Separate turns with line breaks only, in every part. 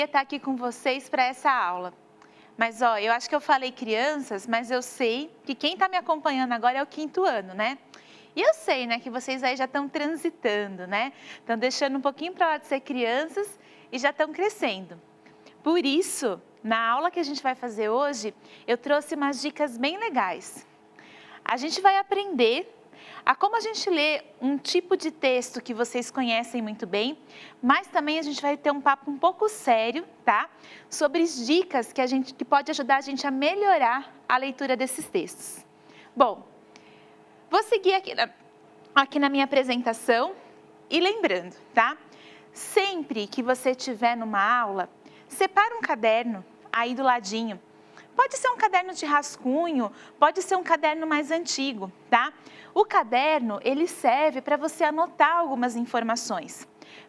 alegria estar aqui com vocês para essa aula. Mas, eu acho que eu falei crianças, mas eu sei que quem está me acompanhando agora é o 5º ano, né? E eu sei, né, que vocês aí já estão transitando, né? Estão deixando um pouquinho para lá de ser crianças e já estão crescendo. Por isso, na aula que a gente vai fazer hoje, eu trouxe umas dicas bem legais. A gente vai aprender a como a gente lê um tipo de texto que vocês conhecem muito bem, mas também a gente vai ter um papo um pouco sério, tá? Sobre as dicas que pode ajudar a gente a melhorar a leitura desses textos. Bom, vou seguir aqui na minha apresentação e lembrando, tá? Sempre que você estiver numa aula, separa um caderno aí do ladinho. Pode ser um caderno de rascunho, pode ser um caderno mais antigo, tá? O caderno, ele serve para você anotar algumas informações.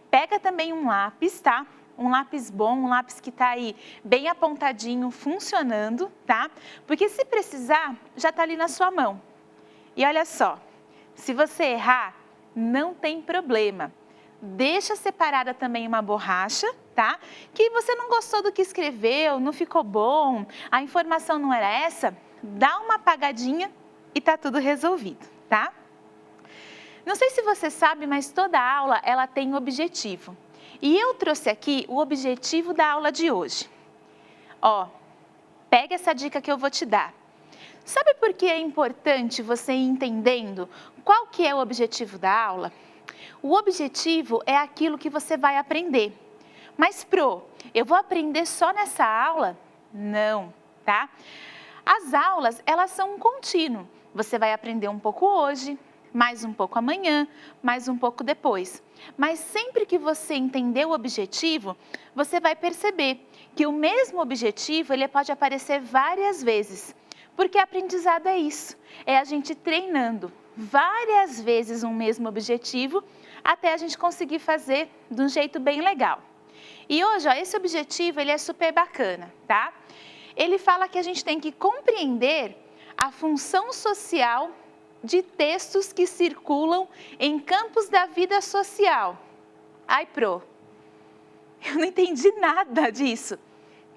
Pega também um lápis, tá? Um lápis bom, um lápis que está aí bem apontadinho, funcionando, tá? Porque se precisar, já está ali na sua mão. E olha só, se você errar, não tem problema. Deixa separada também uma borracha, tá? Que você não gostou do que escreveu, não ficou bom, a informação não era essa, dá uma apagadinha e tá tudo resolvido, tá? Não sei se você sabe, mas toda aula ela tem um objetivo. E eu trouxe aqui o objetivo da aula de hoje. Pega essa dica que eu vou te dar. Sabe por que é importante você ir entendendo qual que é o objetivo da aula? O objetivo é aquilo que você vai aprender. Mas, eu vou aprender só nessa aula? Não, tá? As aulas, elas são um contínuo. Você vai aprender um pouco hoje, mais um pouco amanhã, mais um pouco depois. Mas sempre que você entender o objetivo, você vai perceber que o mesmo objetivo, ele pode aparecer várias vezes. Porque aprendizado é isso, é a gente treinando várias vezes um mesmo objetivo até a gente conseguir fazer de um jeito bem legal. E hoje, esse objetivo, ele é super bacana, tá? Ele fala que a gente tem que compreender a função social de textos que circulam em campos da vida social. Ai, eu não entendi nada disso.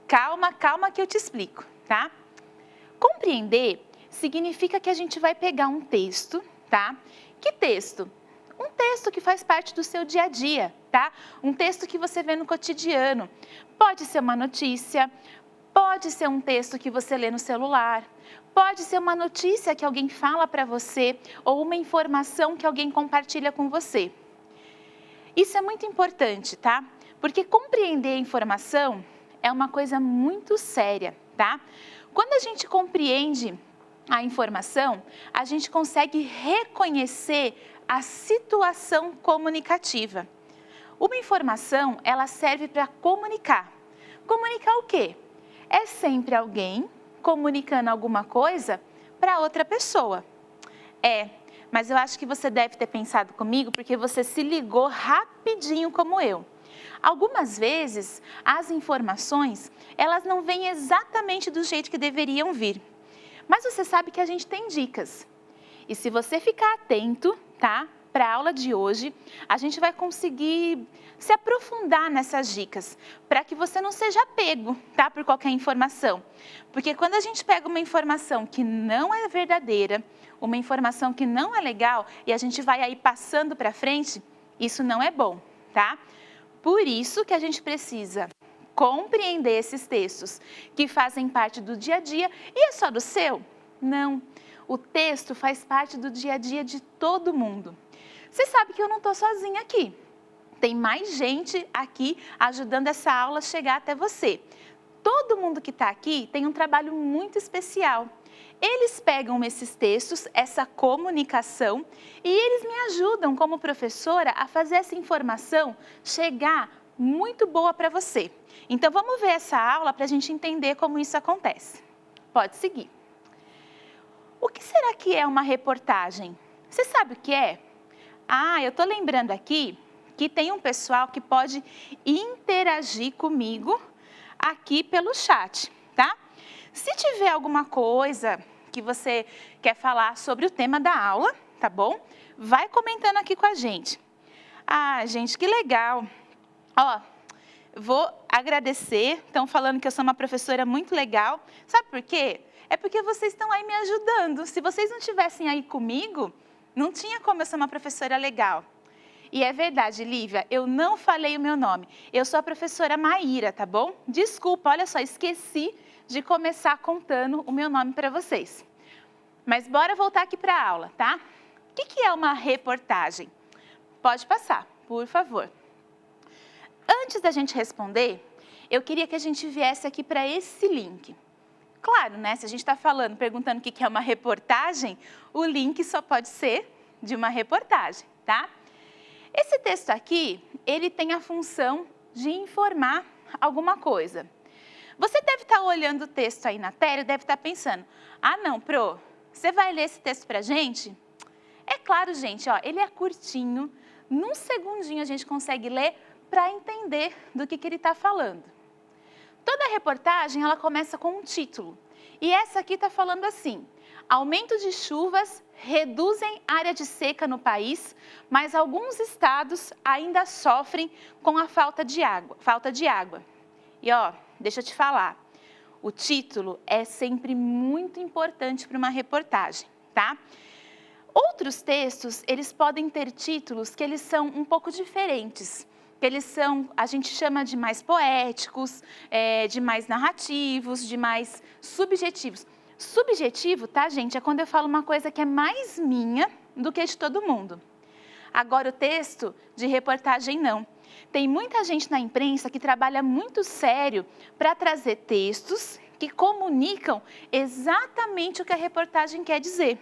Calma que eu te explico, tá? Compreender significa que a gente vai pegar um texto, tá? Que texto? Um texto que faz parte do seu dia a dia, tá? Um texto que você vê no cotidiano. Pode ser uma notícia, pode ser um texto que você lê no celular, pode ser uma notícia que alguém fala para você ou uma informação que alguém compartilha com você. Isso é muito importante, tá? Porque compreender a informação é uma coisa muito séria, tá? Quando a gente compreende a informação, a gente consegue reconhecer a situação comunicativa. Uma informação, ela serve para comunicar. Comunicar o quê? É sempre alguém comunicando alguma coisa para outra pessoa. Mas eu acho que você deve ter pensado comigo porque você se ligou rapidinho como eu. Algumas vezes, as informações, elas não vêm exatamente do jeito que deveriam vir. Mas você sabe que a gente tem dicas. E se você ficar atento, tá? Para a aula de hoje, a gente vai conseguir se aprofundar nessas dicas, para que você não seja pego, tá? Por qualquer informação. Porque quando a gente pega uma informação que não é verdadeira, uma informação que não é legal, e a gente vai aí passando para frente, isso não é bom, tá? Por isso que a gente precisa compreender esses textos que fazem parte do dia a dia. E é só do seu? Não. O texto faz parte do dia a dia de todo mundo. Você sabe que eu não estou sozinha aqui. Tem mais gente aqui ajudando essa aula a chegar até você. Todo mundo que está aqui tem um trabalho muito especial. Eles pegam esses textos, essa comunicação, e eles me ajudam como professora a fazer essa informação chegar muito boa para você. Então vamos ver essa aula para a gente entender como isso acontece. Pode seguir. O que será que é uma reportagem? Você sabe o que é? Eu estou lembrando aqui que tem um pessoal que pode interagir comigo aqui pelo chat, tá? Se tiver alguma coisa que você quer falar sobre o tema da aula, tá bom? Vai comentando aqui com a gente. Gente, que legal. vou agradecer, estão falando que eu sou uma professora muito legal. Sabe por quê? É porque vocês estão aí me ajudando. Se vocês não estivessem aí comigo, não tinha como eu ser uma professora legal. E é verdade, Lívia, eu não falei o meu nome. Eu sou a professora Maíra, tá bom? Desculpa, olha só, esqueci de começar contando o meu nome para vocês. Mas bora voltar aqui para a aula, tá? O que é uma reportagem? Pode passar, por favor. Antes da gente responder, eu queria que a gente viesse aqui para esse link. Claro, né? Se a gente está falando, perguntando o que é uma reportagem, o link só pode ser de uma reportagem, tá? Esse texto aqui, ele tem a função de informar alguma coisa. Você deve estar olhando o texto aí na tela e deve estar pensando, ah não, Pro, você vai ler esse texto para a gente? É claro, gente, ó, ele é curtinho, num segundinho a gente consegue ler para entender do que ele está falando. Toda reportagem, ela começa com um título, e essa aqui está falando assim, aumento de chuvas reduzem área de seca no país, mas alguns estados ainda sofrem com a falta de água. E ó, deixa eu te falar, o título é sempre muito importante para uma reportagem, tá? Outros textos, eles podem ter títulos que eles são um pouco diferentes, que eles são, a gente chama de mais poéticos, de mais narrativos, de mais subjetivos. Subjetivo, tá, gente, é quando eu falo uma coisa que é mais minha do que de todo mundo. Agora, o texto de reportagem, não. Tem muita gente na imprensa que trabalha muito sério para trazer textos que comunicam exatamente o que a reportagem quer dizer.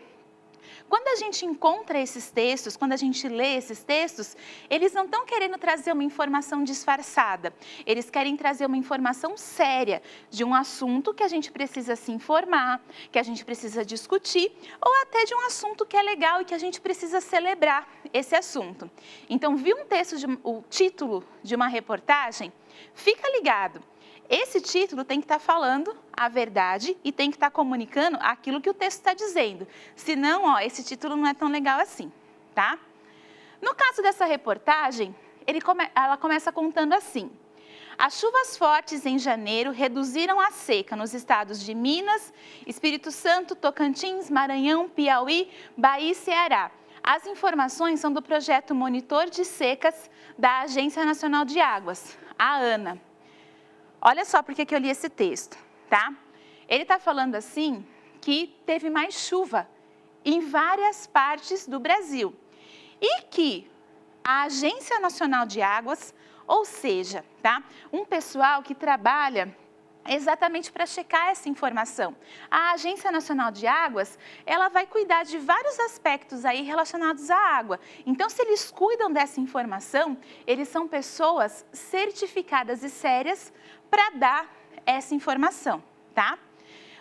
Quando a gente encontra esses textos, quando a gente lê esses textos, eles não estão querendo trazer uma informação disfarçada. Eles querem trazer uma informação séria de um assunto que a gente precisa se informar, que a gente precisa discutir, ou até de um assunto que é legal e que a gente precisa celebrar esse assunto. Então, viu o título de uma reportagem? Fica ligado. Esse título tem que estar falando a verdade e tem que estar comunicando aquilo que o texto está dizendo. Senão, ó, esse título não é tão legal assim, tá? No caso dessa reportagem, ela começa contando assim. As chuvas fortes em janeiro reduziram a seca nos estados de Minas, Espírito Santo, Tocantins, Maranhão, Piauí, Bahia e Ceará. As informações são do projeto Monitor de Secas da Agência Nacional de Águas, a ANA. Olha só por que eu li esse texto, tá? Ele está falando assim que teve mais chuva em várias partes do Brasil e que a Agência Nacional de Águas, ou seja, tá? Um pessoal que trabalha exatamente para checar essa informação. A Agência Nacional de Águas, ela vai cuidar de vários aspectos aí relacionados à água. Então, se eles cuidam dessa informação, eles são pessoas certificadas e sérias para dar essa informação, tá?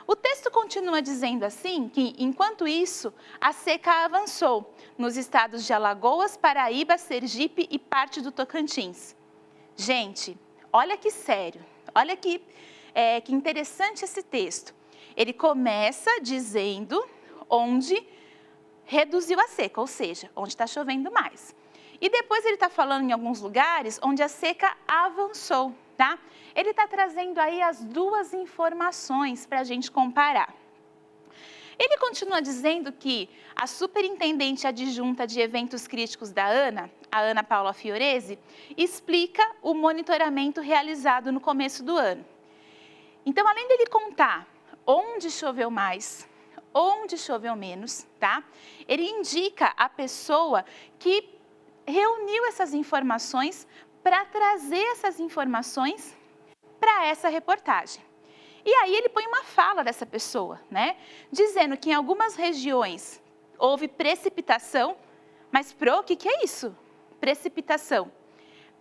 O texto continua dizendo assim que, enquanto isso, a seca avançou nos estados de Alagoas, Paraíba, Sergipe e parte do Tocantins. Gente, olha que sério, olha que interessante esse texto. Ele começa dizendo onde reduziu a seca, ou seja, onde está chovendo mais. E depois ele está falando em alguns lugares onde a seca avançou, tá? Ele está trazendo aí as duas informações para a gente comparar. Ele continua dizendo que a superintendente adjunta de eventos críticos da ANA, a Ana Paula Fiorese, explica o monitoramento realizado no começo do ano. Então, além dele contar onde choveu mais, onde choveu menos, tá? Ele indica a pessoa que reuniu essas informações para trazer essas informações para essa reportagem. E aí ele põe uma fala dessa pessoa, né? Dizendo que em algumas regiões houve precipitação, mas o que é isso? Precipitação.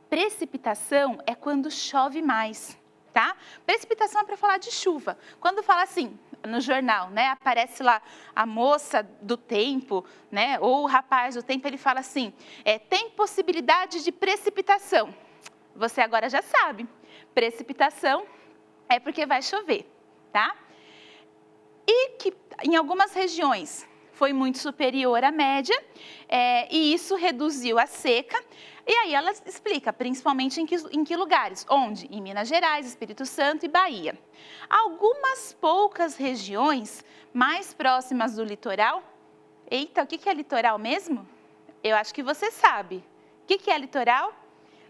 Precipitação é quando chove mais, tá? Precipitação é para falar de chuva. Quando fala assim, no jornal, né? Aparece lá a moça do tempo, né? Ou o rapaz do tempo, ele fala assim, tem possibilidade de precipitação. Você agora já sabe, precipitação é porque vai chover, tá? E que em algumas regiões foi muito superior à média, e isso reduziu a seca. E aí ela explica, principalmente em que lugares? Onde? Em Minas Gerais, Espírito Santo e Bahia. Algumas poucas regiões mais próximas do litoral. Eita, o que é litoral mesmo? Eu acho que você sabe. O que é litoral?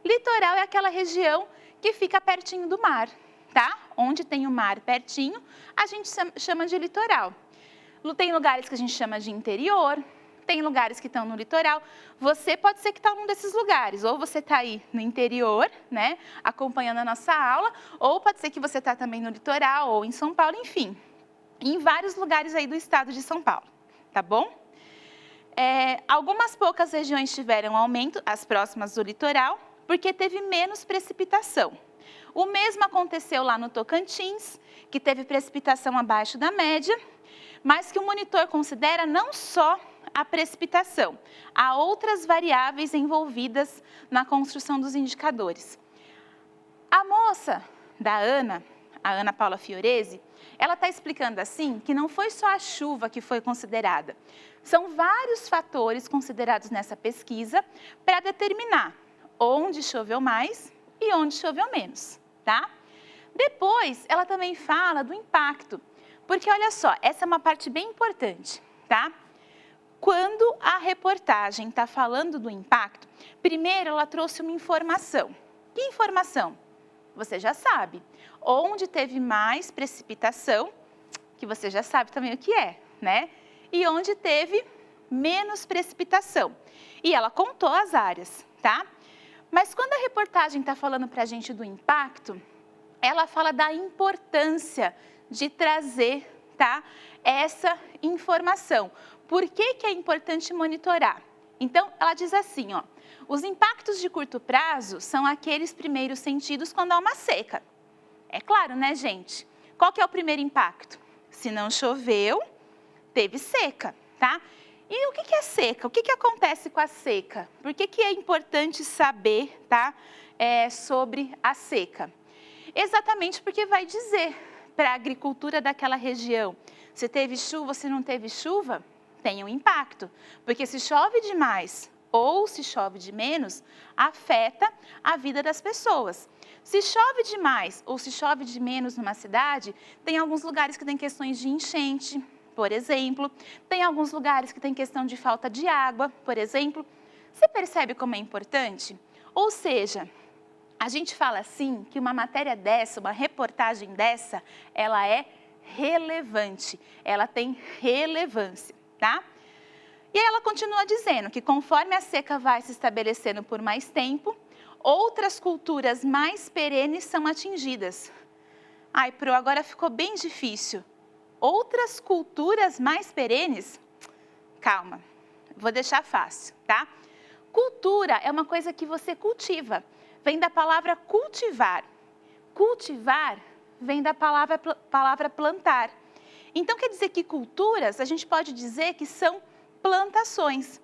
Litoral é aquela região que fica pertinho do mar, tá? Onde tem o mar pertinho, a gente chama de litoral. Tem lugares que a gente chama de interior, tem lugares que estão no litoral. Você pode ser que está num desses lugares, ou você está aí no interior, né, acompanhando a nossa aula, ou pode ser que você está também no litoral, ou em São Paulo, enfim, em vários lugares aí do estado de São Paulo, tá bom? Algumas poucas regiões tiveram aumento, as próximas do litoral, porque teve menos precipitação. O mesmo aconteceu lá no Tocantins, que teve precipitação abaixo da média, mas que o monitor considera não só a precipitação, há outras variáveis envolvidas na construção dos indicadores. A moça da Ana, a Ana Paula Fiorese, ela está explicando assim que não foi só a chuva que foi considerada. São vários fatores considerados nessa pesquisa para determinar onde choveu mais e onde choveu menos, tá? Depois, ela também fala do impacto, porque olha só, essa é uma parte bem importante, tá? Quando a reportagem está falando do impacto, primeiro ela trouxe uma informação. Que informação? Você já sabe. Onde teve mais precipitação, que você já sabe também o que é, né? E onde teve menos precipitação. E ela contou as áreas, tá? Mas quando a reportagem está falando para a gente do impacto, ela fala da importância de trazer, tá, essa informação. Por que é importante monitorar? Então, ela diz assim, ó, os impactos de curto prazo são aqueles primeiros sentidos quando há uma seca. É claro, né, gente? Qual que é o primeiro impacto? Se não choveu, teve seca, tá? E o que é seca? O que acontece com a seca? Por que é importante saber, tá, sobre a seca? Exatamente porque vai dizer para a agricultura daquela região, se teve chuva, se não teve chuva, tem um impacto. Porque se chove demais ou se chove de menos, afeta a vida das pessoas. Se chove demais ou se chove de menos numa cidade, tem alguns lugares que tem questões de enchente, por exemplo. Tem alguns lugares que tem questão de falta de água, por exemplo. Você percebe como é importante? Ou seja, a gente fala assim que uma matéria dessa, uma reportagem dessa, ela é relevante, ela tem relevância, tá? E aí ela continua dizendo que conforme a seca vai se estabelecendo por mais tempo, outras culturas mais perenes são atingidas. Ai, Pro, agora ficou bem difícil. Outras culturas mais perenes? Calma, vou deixar fácil, tá? Cultura é uma coisa que você cultiva. Vem da palavra cultivar. Cultivar vem da palavra plantar. Então, quer dizer que culturas, a gente pode dizer que são plantações.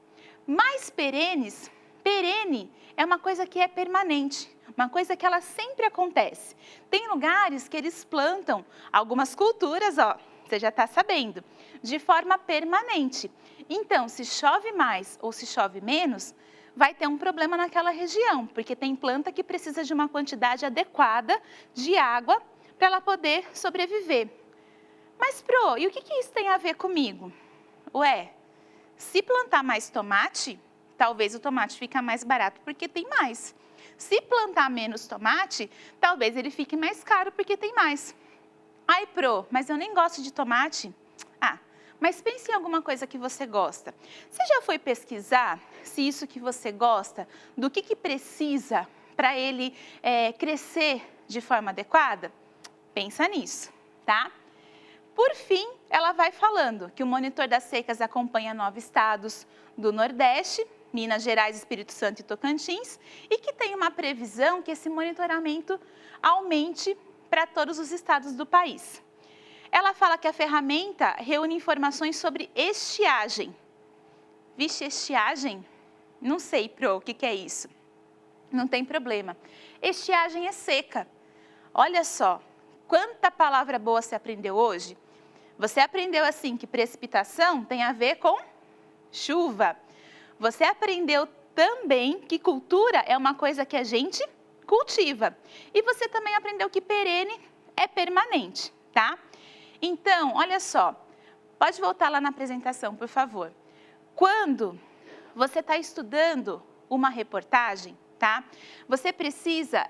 Mais perenes, perene é uma coisa que é permanente, uma coisa que ela sempre acontece. Tem lugares que eles plantam algumas culturas, ó, você já está sabendo, de forma permanente. Então, se chove mais ou se chove menos, vai ter um problema naquela região, porque tem planta que precisa de uma quantidade adequada de água para ela poder sobreviver. Mas, Pro, e o que isso tem a ver comigo? Ué, se plantar mais tomate, talvez o tomate fique mais barato porque tem mais. Se plantar menos tomate, talvez ele fique mais caro porque tem mais. Ai, Pro, mas eu nem gosto de tomate. Ah, mas pense em alguma coisa que você gosta. Você já foi pesquisar se isso que você gosta, do que precisa para ele crescer de forma adequada? Pensa nisso, tá? Por fim, ela vai falando que o monitor das secas acompanha 9 estados do Nordeste, Minas Gerais, Espírito Santo e Tocantins, e que tem uma previsão que esse monitoramento aumente para todos os estados do país. Ela fala que a ferramenta reúne informações sobre estiagem. Vixe, estiagem? Não sei, Pro, o que é isso? Não tem problema. Estiagem é seca. Olha só, quanta palavra boa você aprendeu hoje? Você aprendeu assim que precipitação tem a ver com chuva. Você aprendeu também que cultura é uma coisa que a gente cultiva. E você também aprendeu que perene é permanente, tá? Então, olha só, pode voltar lá na apresentação, por favor. Quando você está estudando uma reportagem, tá? Você precisa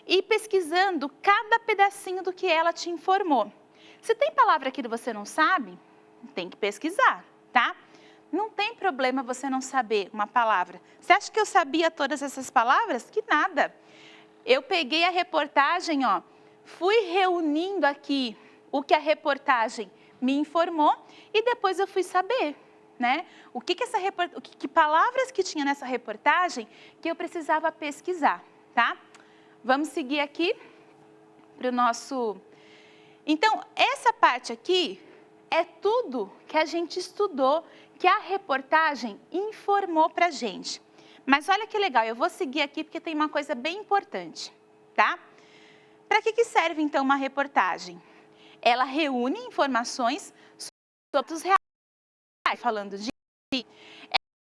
ir pesquisando cada pedacinho do que ela te informou. Se tem palavra que você não sabe, tem que pesquisar, tá? Não tem problema você não saber uma palavra. Você acha que eu sabia todas essas palavras? Que nada. Eu peguei a reportagem, ó, fui reunindo aqui o que a reportagem me informou e depois eu fui saber, né? Que palavras que tinha nessa reportagem que eu precisava pesquisar, tá? Vamos seguir aqui para o nosso... Então, essa parte aqui é tudo que a gente estudou, que a reportagem informou para a gente. Mas olha que legal, eu vou seguir aqui porque tem uma coisa bem importante, tá? Para que serve então uma reportagem? Ela reúne informações sobre os reais, falando de...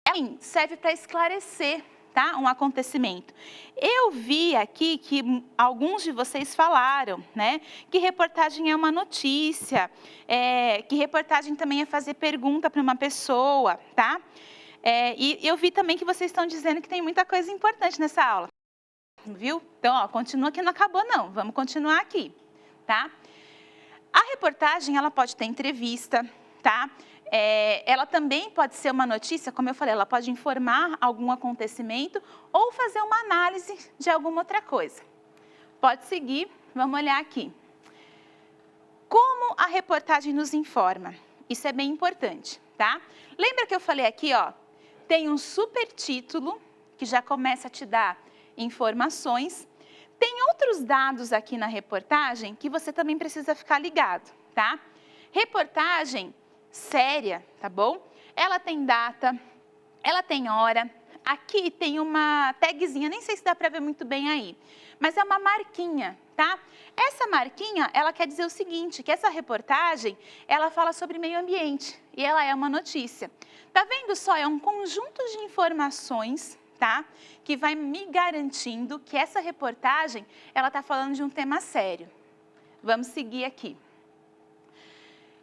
Ela serve para esclarecer, tá? Um acontecimento. Eu vi aqui que alguns de vocês falaram, né? Que reportagem é uma notícia, que reportagem também é fazer pergunta para uma pessoa, tá? E eu vi também que vocês estão dizendo que tem muita coisa importante nessa aula, viu? Então, ó, continua que não acabou não, vamos continuar aqui, tá? A reportagem, ela pode ter entrevista, tá? Ela também pode ser uma notícia, como eu falei, ela pode informar algum acontecimento ou fazer uma análise de alguma outra coisa. Pode seguir, vamos olhar aqui. Como a reportagem nos informa? Isso é bem importante, tá? Lembra que eu falei aqui, ó, tem um supertítulo que já começa a te dar informações. Tem outros dados aqui na reportagem que você também precisa ficar ligado, tá? Reportagem séria, tá bom? Ela tem data, ela tem hora. Aqui tem uma tagzinha, nem sei se dá para ver muito bem aí, mas é uma marquinha, tá? Essa marquinha, ela quer dizer o seguinte, que essa reportagem, ela fala sobre meio ambiente e ela é uma notícia. Tá vendo só? É um conjunto de informações, tá? Que vai me garantindo que essa reportagem, ela tá falando de um tema sério. Vamos seguir aqui.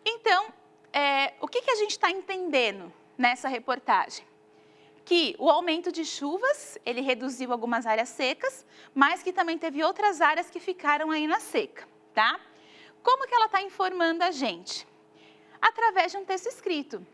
Então, o que a gente está entendendo nessa reportagem? Que o aumento de chuvas, ele reduziu algumas áreas secas, mas que também teve outras áreas que ficaram aí na seca, tá? Como que ela está informando a gente? Através de um texto escrito.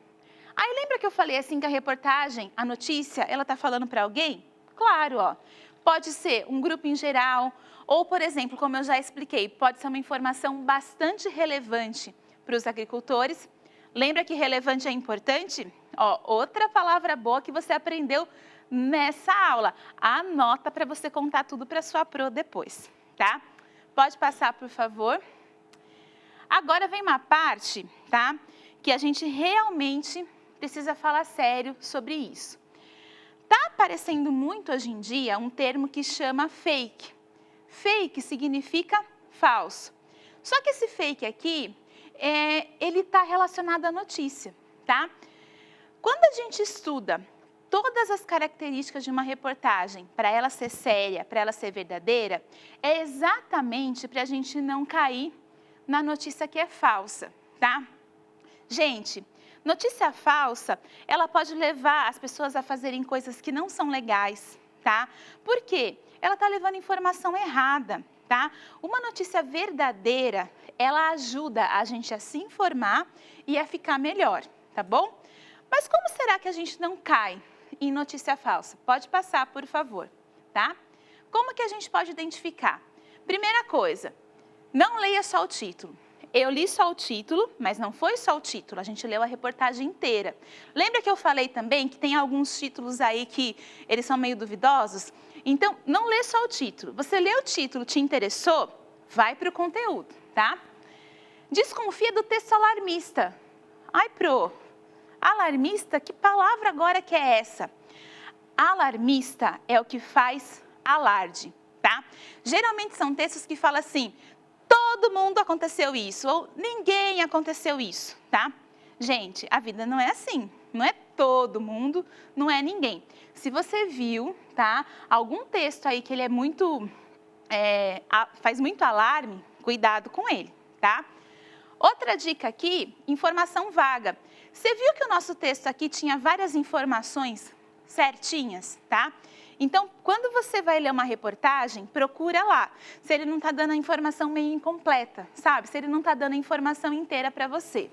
Aí lembra que eu falei assim que a reportagem, a notícia, ela está falando para alguém? Claro, ó. Pode ser um grupo em geral, ou, por exemplo, como eu já expliquei, pode ser uma informação bastante relevante para os agricultores. Lembra que relevante é importante? Ó, outra palavra boa que você aprendeu nessa aula. Anota para você contar tudo para sua pro depois, tá? Pode passar, por favor. Agora vem uma parte, tá? Que a gente realmente precisa falar sério sobre isso. Tá aparecendo muito hoje em dia um termo que chama fake. Fake significa falso. Só que esse fake aqui, ele está relacionado à notícia, tá? Quando a gente estuda todas as características de uma reportagem, para ela ser séria, para ela ser verdadeira, é exatamente para a gente não cair na notícia que é falsa, tá? Gente, notícia falsa, ela pode levar as pessoas a fazerem coisas que não são legais, tá? Por quê? Ela está levando informação errada, tá? Uma notícia verdadeira, ela ajuda a gente a se informar e a ficar melhor, tá bom? Mas como será que a gente não cai em notícia falsa? Pode passar, por favor, tá? Como que a gente pode identificar? Primeira coisa, não leia só o título. Eu li só o título, mas não foi só o título, a gente leu a reportagem inteira. Lembra que eu falei também que tem alguns títulos aí que eles são meio duvidosos? Então, não lê só o título. Você lê o título, te interessou? Vai para o conteúdo, tá? Desconfia do texto alarmista. Ai, pro, alarmista? Que palavra agora que é essa? Alarmista é o que faz alarde, tá? Geralmente são textos que falam assim, todo mundo aconteceu isso, ou ninguém aconteceu isso, tá? Gente, a vida não é assim, não é todo mundo, não é ninguém. Se você viu, tá, algum texto aí que ele é muito, faz muito alarme, cuidado com ele, tá? Outra dica aqui, informação vaga. Você viu que o nosso texto aqui tinha várias informações certinhas, tá? Então, quando você vai ler uma reportagem, procura lá, se ele não está dando a informação meio incompleta, sabe? Se ele não está dando a informação inteira para você.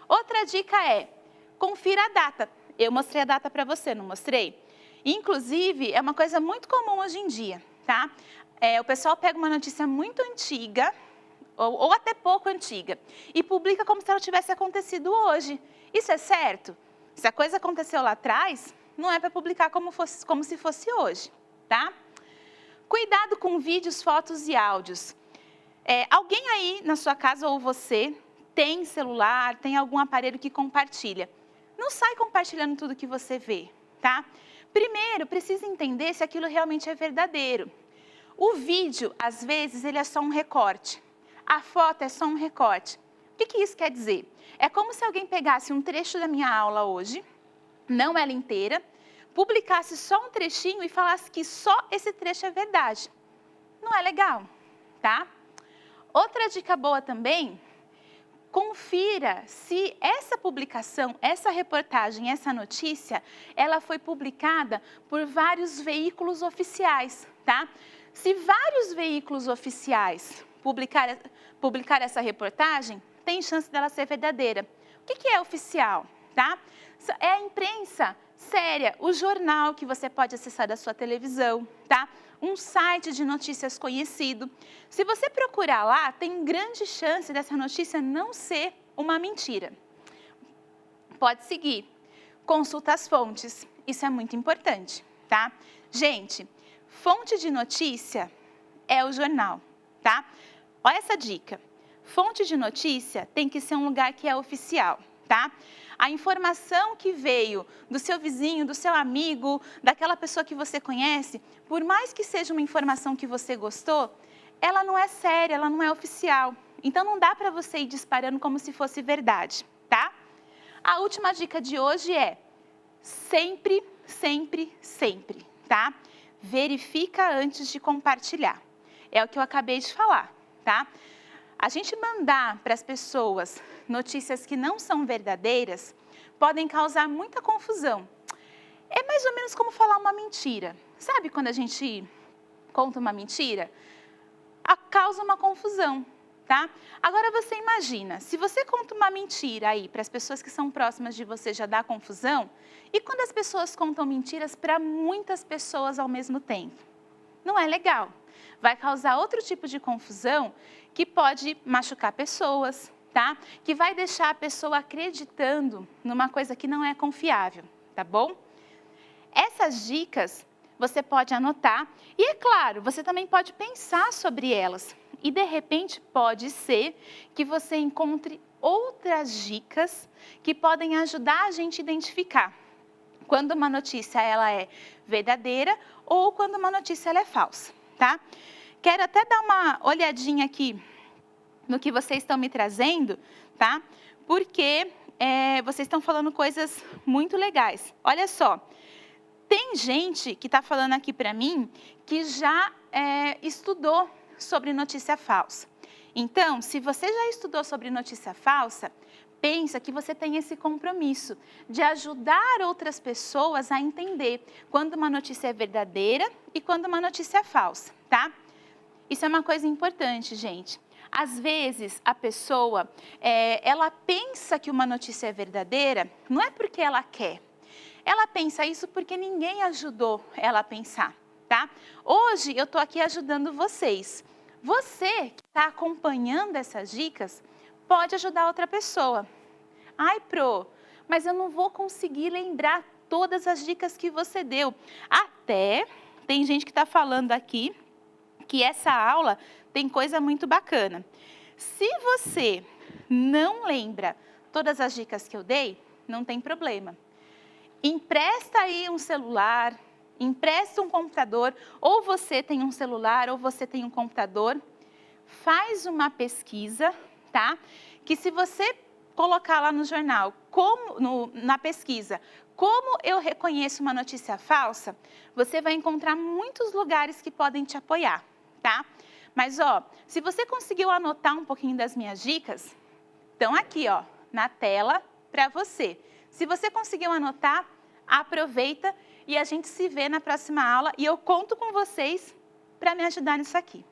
Outra dica é, confira a data. Eu mostrei a data para você, não mostrei? Inclusive, é uma coisa muito comum hoje em dia, tá? O pessoal pega uma notícia muito antiga, ou até pouco antiga, e publica como se ela tivesse acontecido hoje. Isso é certo? Se a coisa aconteceu lá atrás, não é para publicar como se fosse hoje, tá? Cuidado com vídeos, fotos e áudios. Alguém aí na sua casa ou você tem celular, tem algum aparelho que compartilha. Não sai compartilhando tudo que você vê, tá? Primeiro, precisa entender se aquilo realmente é verdadeiro. O vídeo, às vezes, ele é só um recorte. A foto é só um recorte. O que isso quer dizer? É como se alguém pegasse um trecho da minha aula hoje, não ela inteira, publicasse só um trechinho e falasse que só esse trecho é verdade. Não é legal, tá? Outra dica boa também, confira se essa publicação, essa reportagem, essa notícia, ela foi publicada por vários veículos oficiais, tá? Se vários veículos oficiais publicar essa reportagem, tem chance dela ser verdadeira. O que é oficial, tá? É a imprensa séria, o jornal que você pode acessar da sua televisão, tá? Um site de notícias conhecido. Se você procurar lá, tem grande chance dessa notícia não ser uma mentira. Pode seguir. Consulta as fontes. Isso é muito importante, tá? Gente, fonte de notícia é o jornal, tá? Olha essa dica. Fonte de notícia tem que ser um lugar que é oficial, tá? A informação que veio do seu vizinho, do seu amigo, daquela pessoa que você conhece, por mais que seja uma informação que você gostou, ela não é séria, ela não é oficial. Então, não dá para você ir disparando como se fosse verdade, tá? A última dica de hoje é sempre, sempre, sempre, tá? Verifica antes de compartilhar. É o que eu acabei de falar, tá? A gente mandar para as pessoas notícias que não são verdadeiras podem causar muita confusão. É mais ou menos como falar uma mentira. Sabe quando a gente conta uma mentira? Causa uma confusão, tá? Agora você imagina, se você conta uma mentira aí para as pessoas que são próximas de você já dá confusão, e quando as pessoas contam mentiras para muitas pessoas ao mesmo tempo? Não é legal. Vai causar outro tipo de confusão que pode machucar pessoas, tá? Que vai deixar a pessoa acreditando numa coisa que não é confiável, tá bom? Essas dicas você pode anotar e, é claro, você também pode pensar sobre elas. E, de repente, pode ser que você encontre outras dicas que podem ajudar a gente a identificar quando uma notícia ela é verdadeira ou quando uma notícia ela é falsa, tá? Quero até dar uma olhadinha aqui no que vocês estão me trazendo, tá? Porque vocês estão falando coisas muito legais. Olha só, tem gente que está falando aqui para mim que já estudou sobre notícia falsa. Então, se você já estudou sobre notícia falsa, pensa que você tem esse compromisso de ajudar outras pessoas a entender quando uma notícia é verdadeira e quando uma notícia é falsa, tá? Isso é uma coisa importante, gente. Às vezes, a pessoa, ela pensa que uma notícia é verdadeira, não é porque ela quer. Ela pensa isso porque ninguém ajudou ela a pensar, tá? Hoje, eu estou aqui ajudando vocês. Você que está acompanhando essas dicas, pode ajudar outra pessoa. Ai, Pro, mas eu não vou conseguir lembrar todas as dicas que você deu. Até tem gente que está falando aqui que essa aula tem coisa muito bacana. Se você não lembra todas as dicas que eu dei, não tem problema. Empresta aí um celular, empresta um computador, ou você tem um celular, ou você tem um computador, faz uma pesquisa, tá? Que se você colocar lá no jornal na pesquisa, como eu reconheço uma notícia falsa, você vai encontrar muitos lugares que podem te apoiar, tá? Mas, ó, se você conseguiu anotar um pouquinho das minhas dicas, estão aqui, ó, na tela para você. Se você conseguiu anotar, aproveita e a gente se vê na próxima aula e eu conto com vocês para me ajudar nisso aqui.